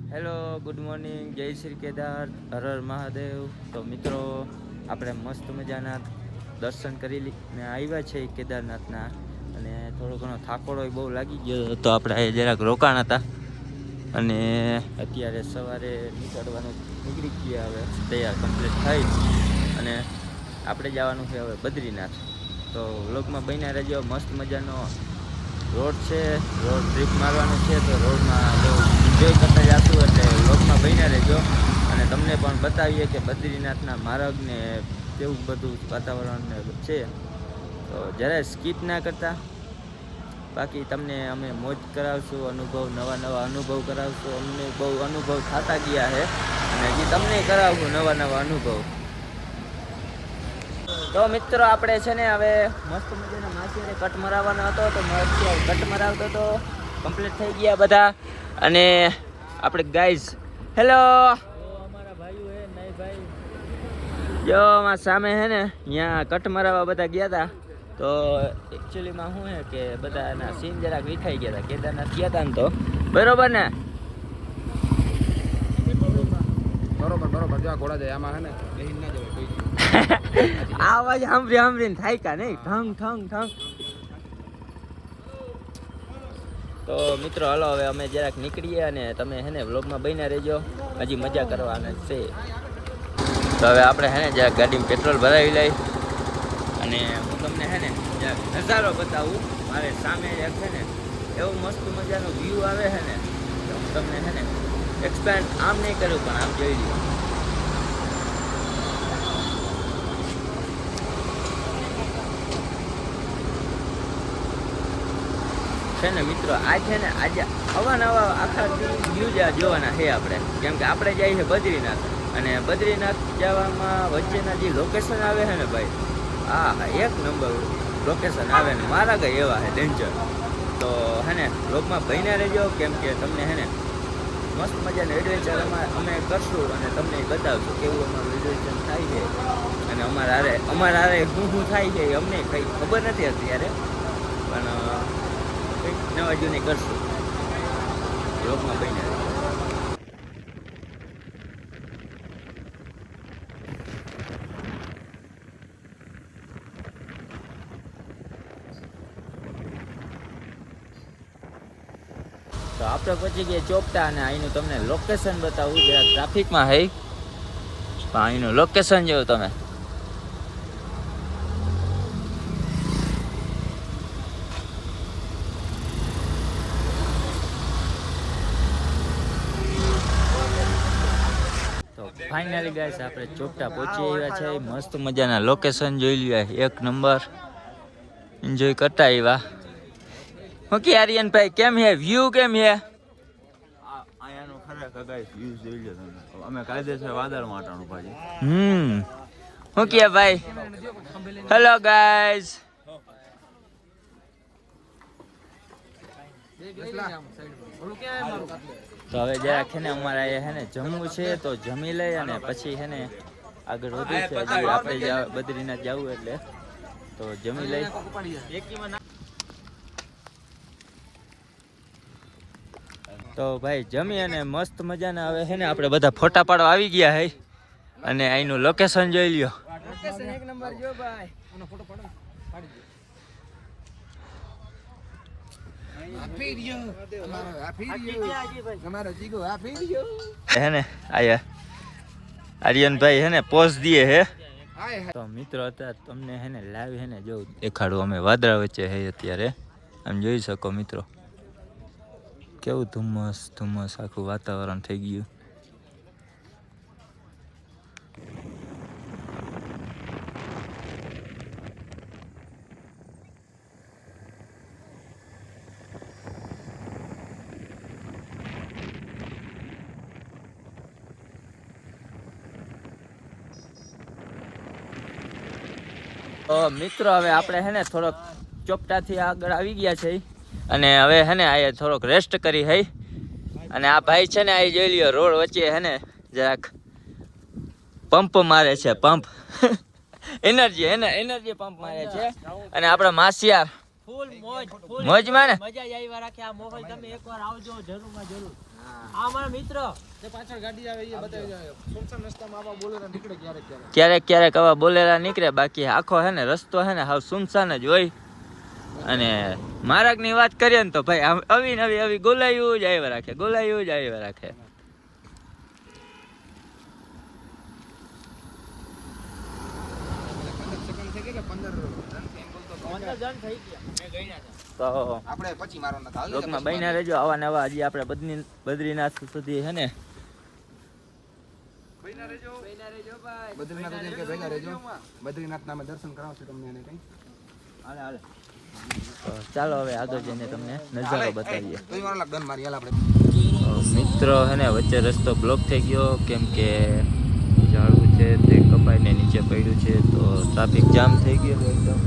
Hello, good morning, જય શ્રી કેદાર, હર હર મહાદેવ. તો મિત્રો, આપણે મસ્ત મજાના દર્શન કરી ને આવ્યા છે કેદારનાથના, અને થોડો ઘણો થાકોડો બહુ લાગી ગયો તો આપણે જરાક રોકાણ હતા, અને અત્યારે સવારે નીકળી ગયા. હવે તૈયાર કમ્પ્લીટ થઈ અને આપણે જવાનું છે હવે બદ્રીનાથ. તો વ્લોગમાં બન્યા રહેજો. મસ્ત મજાનો રોડ છે, રોડ ટ્રીપ મારવાનું છે, તો રોડમાં જો એન્જોય કરતા જશું, એટલે વ્લોગમાં બન્યા રહેજો. અને તમને પણ બતાવીએ કે બદ્રીનાથના માર્ગને કેવું બધું વાતાવરણ છે, તો જરાય સ્કીપ ના કરતા. બાકી તમને અમે મોજ કરાવશું, અનુભવ નવા અનુભવ કરાવશું. અમને બહુ અનુભવ થતા ગયા છે, અને હજી તમને કરાવશું નવા અનુભવ. તો મિત્રો, આપણે છે ને હવે મસ્ત મજાના માસીને કટ મરાવવાનો હતો, તો કટ મરાવતો તો કમ્પ્લીટ થઈ ગયા બધા. અને આપણે ગાઈઝ, હેલો, અમારા ભાઈઓ હે નહીં ભાઈ, જો અમારા સામે હે ને, અહીંયા કટ મરાવવા બધા ગયા હતા. તો એકચ્યુઅલીમાં શું છે કે બધા એના સીન જરાક વિખાઈ ગયા હતા. કેદારનાથ ગયા હતા ને, તો બરોબર ને, બરોબર જો ઘોડા જાય આમાં હે ને બેહીન ના જવાય કોઈ. આ અવાજ સાંભળીને થાય કા નહીં, ઠંગ ઠંગ ઠંગ. તો મિત્રો, હલો, હવે અમે જરાક નીકળીએ, અને તમે હે ને વ્લોગમાં બન્યા રહેજો, હજી મજા કરવાના છે. તો હવે આપણે હે ને જરાક ગાડીમાં પેટ્રોલ ભરાવી લઈ, અને હું તમને હે ને જરાક નજારો બતાવું. મારે સામે એક છે ને એવું મસ્ત મજાનો વ્યૂ આવે છે ને, તો હું તમને હે ને એક્સપ્લેન આમ નહીં કરું, પણ આમ જોઈ લો. છે ને મિત્રો, આ છે ને આજે અવાનવા આખા વ્યૂ જોવાના છે આપણે, કેમ કે આપણે જઈએ છીએ બદ્રીનાથ, અને બદ્રીનાથ જવામાં વચ્ચેના જે લોકેશન આવે છે ને ભાઈ, હા એક નંબર લોકેશન આવે ને, મારા ગઈ એવા છે ડેન્જર. તો હે ને બ્લોગમાં બન્યા રહેજો, કેમ કે તમને હે ને મસ્ત મજાનું એડવેન્ચર અમે કરશું, અને તમને બતાવશું કેવું અમારું એડવેન્ચર થાય છે, અને અમારા હારે શું થાય છે એ અમને કંઈ ખબર નથી અત્યારે, પણ કંઈક નવા જૂની કરશું. બ્લોગમાં બન્યા રહેજો. તો આપણે પછી ગયા ચોપટા, અને અહીંનું તમને લોકેશન બતાવું. જરા ટ્રાફિકમાં હે, પણ અહીંનું લોકેશન જોયું તમે. તો ફાઇનલી ગાઈસ, આપણે ચોપટા પહોંચી આવ્યા છે. મસ્ત મજાના લોકેશન જોઈ લ્યો, એક નંબર. એન્જોય કરતા આવ્યા. હું કે આર્યન ભાઈ, કેમ હે વ્યૂ, કેમ હે? આયાનું ખરેખર ગાઈસ વ્યૂઝ જોઈ લો તમે. અમે કાયદેસર વાદળમાં આટાણું ભાજી. હું કે ભાઈ, હેલો ગાઈસ. તો હવે જરાક છે ને અમારે હે ને જમવું છે, તો જમી લઈ અને પછી છે ને આગળ વધુ છે. આપણે બદ્રીનાથ જવું એટલે તો જમી લઈ. તો ભાઈ જમી અને મસ્ત મજાના હવે છે ને આપણે બધા ફોટા પાડવા આવી ગયા હે, અને અહીંનું લોકેશન જોઈ લ્યો. એક નંબર જો ભાઈ, આનો ફોટો પાડો, પાડી દો. હે ને આયા આર્યનભાઈ હે ને પોઝ દીએ હે. તો મિત્રો, અત્યારે તમને હે ને લાઈવ હે ને જો દેખાડું. અમે વાદળા વચ્ચે હે અત્યારે, આમ જોઈ શકો મિત્રો, કેવું ધુમ્મસ આખું વાતાવરણ થઈ ગયું. તો મિત્રો, હવે આપણે હે ને થોડોક ચોપટાથી આગળ આવી ગયા છે, અને હવે હે ને આ થોડોક રેસ્ટ કરી હઈ. અને આ ભાઈ છે ને આ જોઈ લ્યો, રોડ વચ્ચે હે ને જરાક પંપ મારે છે, પંપ એનર્જી પંપ મારે છે. અને આપણા માસિયાર ફૂલ મોજમાં ને, મજા જ આવી રાખે. આ મોહલ તમે એકવાર આવજો, જરૂરમાં જરૂર. આ મારા મિત્ર ક્યારેક ક્યારેક આવા બોલેલા નીકળે, બાકી આખો હે ને રસ્તો હે ને હાવ સુનસાન જ હોય. અને માર્ગની વાત કરીએ ને તો ભાઈ આવી નવી આવી ગોલાયું જ આવ્યા રાખે, ગોલાયું જ આવ્યા રાખે. તો આપણે પછી મારવાના હતા. લોકમાં બન્યા રહેજો આવા નવા. હજી આપણે બદ્રીનાથ સુધી હે ને બદ્રીનાથ જઈને કે ભેગા રહેજો. બદ્રીનાથના અમે દર્શન કરાવશું તમને એને કઈ. હાલે હાલે. તો ચાલો હવે આગળ જઈને તમને નજારો બતાવીએ. તો મારા ગન મારી હાલ આપણે. મિત્રો હે ને વચ્ચે રસ્તો બ્લોક થઈ ગયો, કેમ કે ઝાડવું છે તે કપાઈને નીચે પડ્યું છે, તો ટ્રાફિક જામ થઈ ગયો એકદમ.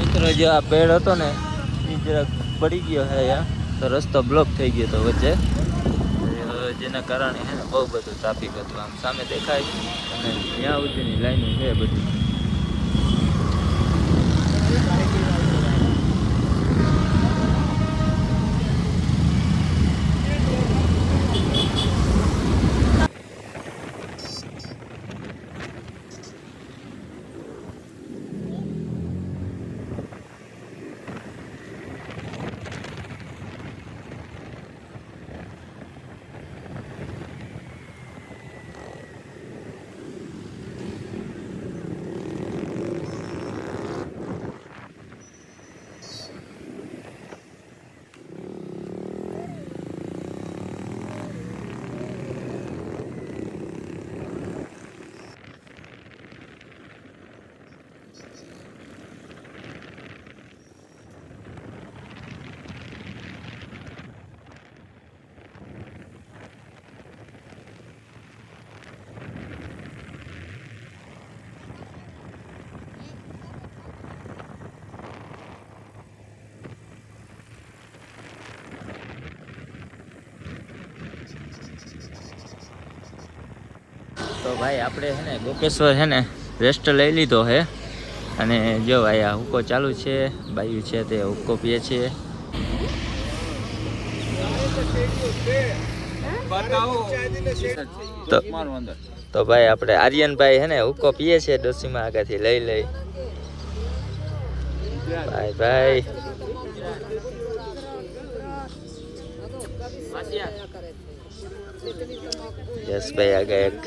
મિત્રો જે આ પેડ હતો ને એ જરાક પડી ગયો હે યા, તો રસ્તો બ્લોક થઈ ગયો હતો વચ્ચે, જેના કારણે હે ને બહુ બધું ટ્રાફિક હતું. આમ સામે દેખાય અને ત્યાં સુધીની લાઈનો છે બધી. તો ભાઈ આપણે હે ને ગોકેશ્વર હે ને રેસ્ટ લઈ લીધો હે, અને જો અહીંયા હુક્કો ચાલુ છે, બાયું છે તે હુક્કો પીએ છે. તો ભાઈ આપણે આર્યનભાઈ હે ને હુક્કો પીએ છે, ડોસીમાં આગળથી લઈ લઈ. ભાઈ ભાઈ યશભાઈ આગળ એક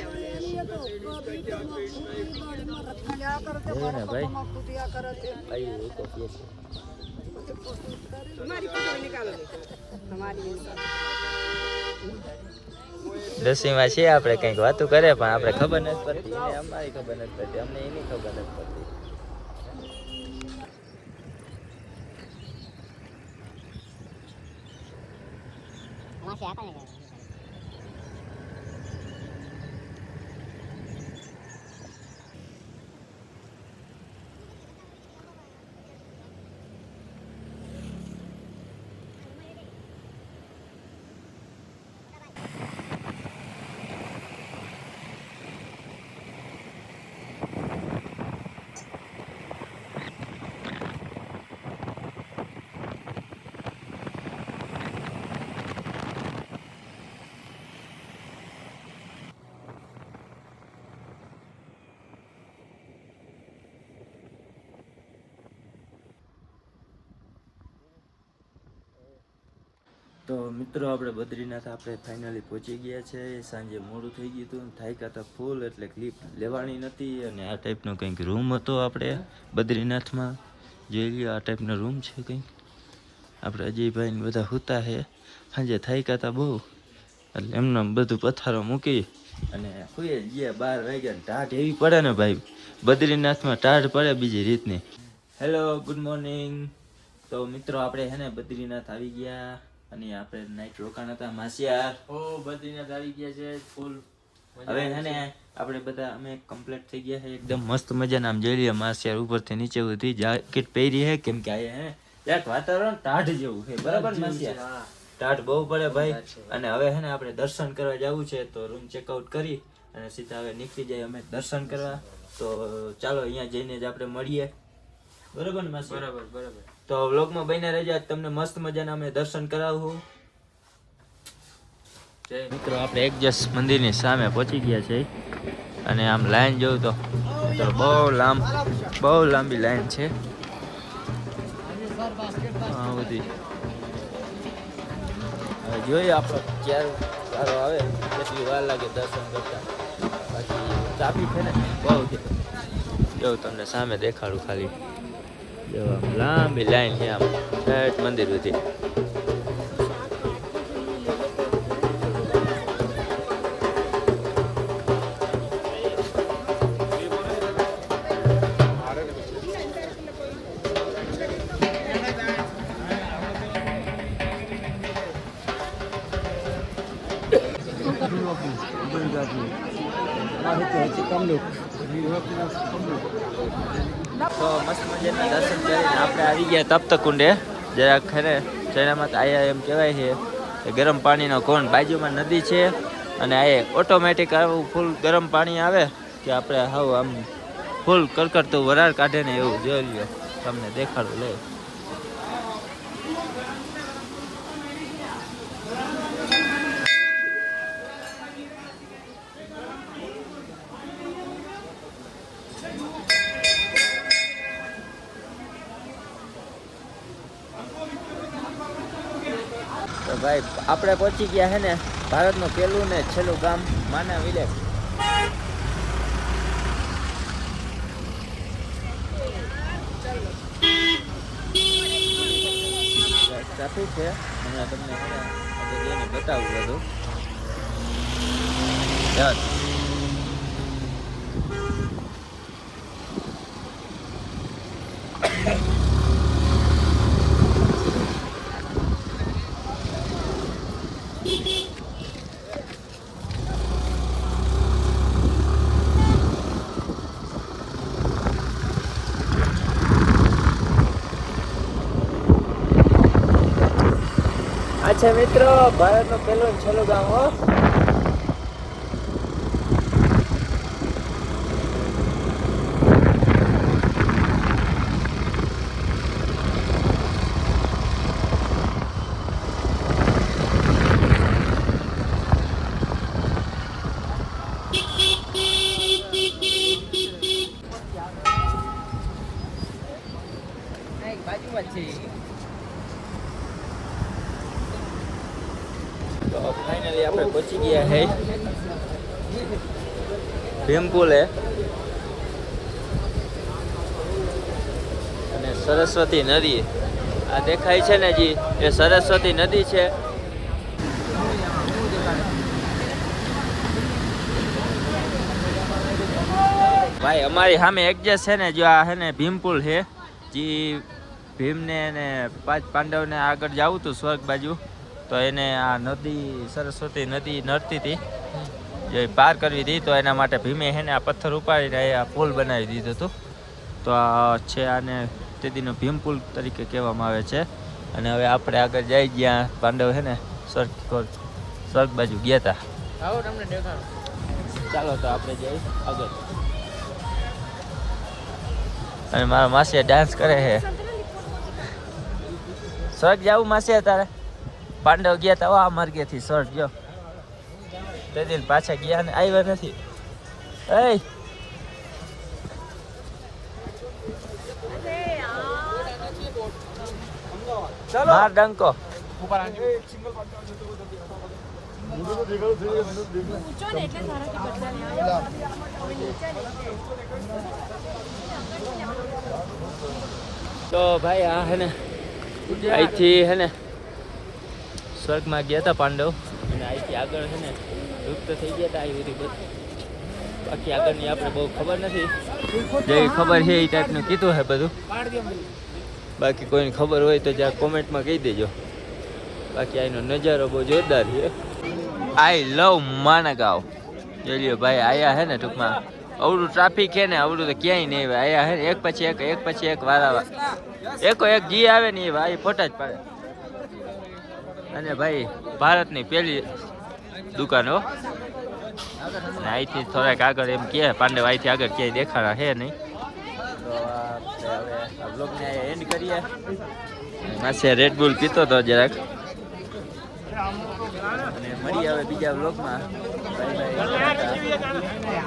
ને ભાઈ ભાઈ હુક્કો પીએ છે. ડોસીમાં છીએ આપણે કંઈક વાતું કરે, પણ આપણે ખબર નથી પડતી, એને અમારી ખબર નથી પડતી, અમને એની ખબર નથી પડતી. તો મિત્રો આપણે બદ્રીનાથ આપણે ફાઇનલી પહોંચી ગયા છે. સાંજે મોડું થઈ ગયું હતું, થાક્યા હતા ફૂલ, એટલે ક્લિપ લેવાની નથી. અને આ ટાઈપનો કંઈક રૂમ હતો આપણે બદ્રીનાથમાં, જોઈ લ્યો આ ટાઈપનો રૂમ છે કંઈક. આપણે અજયભાઈને બધા સૂતા છે, સાંજે થાક્યા હતા બહુ, એટલે એમને બધું પથારો મૂકી અને સુઈ ગયા. 12 વાગ્યા ટાઢ એવી પડે ને ભાઈ, બદ્રીનાથમાં ટાઢ પડે બીજી રીતની. Hello, good morning. તો મિત્રો આપણે હે ને બદ્રીનાથ આવી ગયા, અને આપણે નાઈટ રોકાણ હતા માસિયાર. ઓ બદ્રીનાથ આવી ગયા છે, ફૂલ હવે હે ને આપણે બધા અમે કમ્પ્લીટ થઈ ગયા છે એકદમ મસ્ત મજાના. આમ જોઈ લઈએ માસિયાર ઉપરથી નીચે સુધી જેકેટ પહેરી છે, કેમ કે આ હે યાર વાતાવરણ ટાઢ જેવું છે. બરાબર માસિયા? ટાઢ બહુ પડે ભાઈ. અને હવે હે ને આપણે દર્શન કરવા જવું છે, તો રૂમ ચેકઆઉટ કરી અને સીધા હવે નીકળી જાય અમે દર્શન કરવા. તો ચાલો અહીંયા જઈને જ આપણે મળીએ. બરાબર ને માસી? બરાબર. તો વ્લોગમાં બન્યા રહેજો, તમને મસ્ત મજાના અમે દર્શન કરાવું. મિત્રો આપણે એકજસ મંદિરની સામે પહોંચી ગયા છે અને આમ લાઈન જોઉં તો બહુ લાંબી લાઈન છે. હા બધી હવે જોઈએ આપણો ક્યારે સારો આવે, કેટલી વાર લાગે દર્શન કરતા. બાકી ટ્રાફિક છે ને બહુ છે. જોઉં તમને સામે દેખાડું ખાલી. જો લાંબી લાઈન છે આમ ઠેઠ મંદિર સુધી. તો મસ્ત મજાના દર્શન કરીને આપણે આવી ગયા તપ્તકુંડે. જરાક ખરે ચૈનામાં તો આયા એમ કહેવાય છે કે ગરમ પાણીનો કોણ, બાજુમાં નદી છે અને આ ઓટોમેટિક આવું ફૂલ ગરમ પાણી આવે કે આપણે હાવ આમ ફૂલ કડકડતું વરાળ કાઢે ને એવું. જોઈ લ્યો, તમને દેખાડું લે. તો ભાઈ આપણે પહોંચી ગયા છે ને ભારતનું પહેલું ને છેલ્લું ગામ માના વિલેજ. ટ્રાફિક છે, હમણાં તમને આગળ જઈને બતાવું બધું. અચ્છા મિત્રો, ભારતનું પહેલું ને છેલ્લું ગામ હો. બાજુમાં છે. તો ફાઇનલી આપણે પહોંચી ગયા છે ભીમપુલે અને સરસ્વતી નદી આ દેખાય છે ને જી, એ સરસ્વતી નદી છે. ભાઈ અમારી સામે એડજસ્ટ છે ને, જો આ છે ને ભીમપુલ છે. જી ભીમને ને પાંચ પાંડવને આગળ જવું હતું સ્વર્ગ બાજુ, તો એને આ નદી સરસ્વતી નદી નડતી હતી, જે પાર કરવી હતી. તો એના માટે ભીમે છે ને આ પથ્થર ઉપાડીને આ પુલ બનાવી દીધું હતું. તો આ છે આને તેદીનો ભીમપુલ તરીકે કહેવામાં આવે છે. અને હવે આપણે આગળ જઈ ગયા, પાંડવ છે ને સ્વર્ગ બાજુ ગયા હતા. આવો તમને દેખાડો. ચાલો તો આપણે જઈ આગળ. અને મારા માસી ડાન્સ કરે છે. સ્વર્ગ જવું માસી તારે? પાંડવ ગયા તા આ માર્ગેથી સ્વર્ગ ગયો, તે દિન પાછા ગયા ને આવ્યા નથી. માર ડંકો. તો ભાઈ આ હે ને અહીંથી હે ને સ્વર્ગમાં ગયા હતા પાંડવ, અને અહીંથી આગળ છે ને લુપ્ત થઈ ગયા હતા આવી બધી. બાકી આગળની આપણે બહુ ખબર નથી, જે ખબર છે એ ટાઈપનું કીધું છે બધું. બાકી કોઈને ખબર હોય તો જ્યાં કોમેન્ટમાં કહી દેજો. બાકી આનો નજારો બહુ જોરદાર છે. આઈ લવ માનગાંવ. જોઈ લ્યો ભાઈ આયા હે ને ટૂંકમાં અવડું ટ્રાફિક છે ને અવડું તો ક્યાંય નહીં આવે આયા હે ને એક પછી એક વાળા એકો એક જી આવે ને એ ભાઈ ફોટા જ પાડે અને ભાઈ ભારતની પહેલી દુકાન હો ને અહીંથી થોડાક આગળ એમ કહે પાંડવ અહીંથી આગળ ક્યાંય દેખાડા છે નહીં તો હવે આ બ્લોગને એન્ડ કરીએ માસે રેડ બુલ પીતો હતો જરાક અને મળીએ હવે બીજા બ્લોગમાં બાય બાય